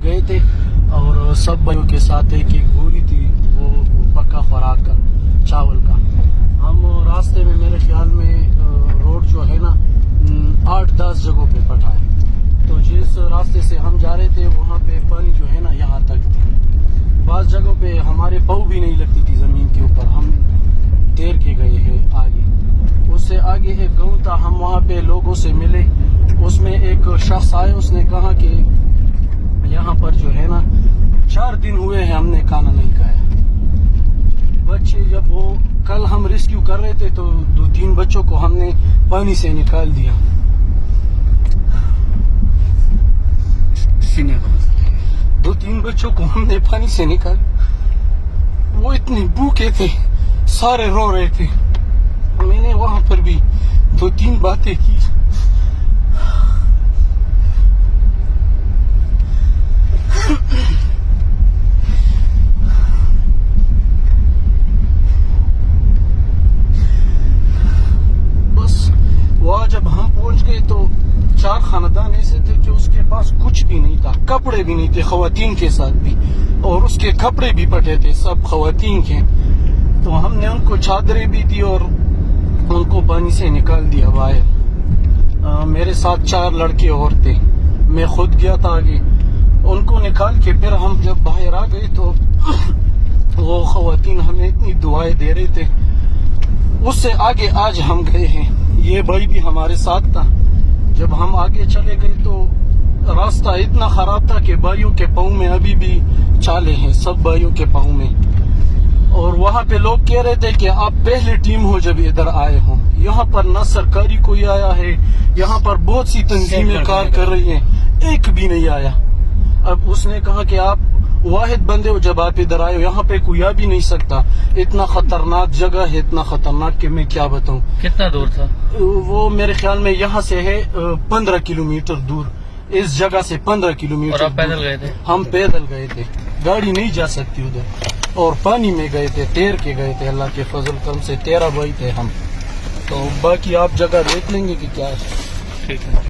گئے تھے اور سب بھائیوں کے ساتھ ایک گولی تھی، وہ پکا خوراک کا، چاول کا. ہم راستے میں میرے خیال میں روڈ جو ہے نا 8-10 جگہوں پہ پٹا ہے. تو جس راستے سے ہم جا رہے تھے وہاں پہ پانی جو ہے نا یہاں تک تھی. بعض جگہوں پہ ہمارے پاؤں بھی نہیں لگتی تھی زمین کے اوپر. ہم تیر کے گئے ہیں آگے. اس سے آگے ایک گاؤں تھا، ہم وہاں پہ لوگوں سے ملے. اس میں ایک شخص آئے، اس نے کہا کہ یہاں پر جو ہے نا 4 دن ہوئے ہیں ہم نے کھانا نہیں کھایا. بچے جب وہ کل ہم ریسکیو کر رہے تھے تو 2-3 بچوں کو ہم نے پانی سے نکال دیا. 2-3 بچوں کو ہم نے پانی سے نکال. وہ اتنے بھوکے تھے، سارے رو رہے تھے. میں نے وہاں پر بھی 2-3 باتیں کی. بس وہاں جب ہم پہنچ گئے تو 4 خاندان ایسے تھے کہ اس کے پاس کچھ بھی نہیں تھا، کپڑے بھی نہیں تھے، خواتین کے ساتھ بھی، اور اس کے کپڑے بھی پھٹے تھے، سب خواتین کے. تو ہم نے ان کو چادریں بھی دی اور ان کو پانی سے نکال دیا باہر. میرے ساتھ 4 لڑکے اور تھے، میں خود گیا تھا آگے. ان کو نکال کے پھر ہم جب باہر آ گئے تو وہ خواتین ہمیں اتنی دعائیں دے رہے تھے. اس سے آگے آج ہم گئے ہیں. یہ بھائی بھی ہمارے ساتھ تھا. جب ہم آگے چلے گئے تو راستہ اتنا خراب تھا کہ بھائیوں کے پاؤں میں ابھی بھی چالے ہیں، سب بھائیوں کے پاؤں میں. اور وہاں پہ لوگ کہہ رہے تھے کہ آپ پہلی ٹیم ہو جب ادھر آئے ہوں. یہاں پر نہ سرکاری کوئی آیا ہے، یہاں پر بہت سی تنظیمیں کار کر رہی ہیں، ایک بھی نہیں آیا. اب اس نے کہا کہ آپ واحد بندے ہو جب آپ ادھر آئے ہو، یہاں پہ کوئی آ بھی نہیں سکتا. اتنا خطرناک جگہ ہے، اتنا خطرناک کہ میں کیا بتاؤں. کتنا دور تھا وہ میرے خیال میں یہاں سے ہے 15 کلومیٹر دور. اس جگہ سے 15 کلومیٹر. اور آپ پیدل گئے تھے؟ ہم پیدل گئے تھے، گاڑی نہیں جا سکتی ادھر. اور پانی میں گئے تھے، تیر کے گئے تھے. اللہ کے فضل کرم سے 13 بھائی تھے ہم. تو باقی آپ جگہ دیکھ لیں گے کہ کیا ہے. ٹھیک ہے.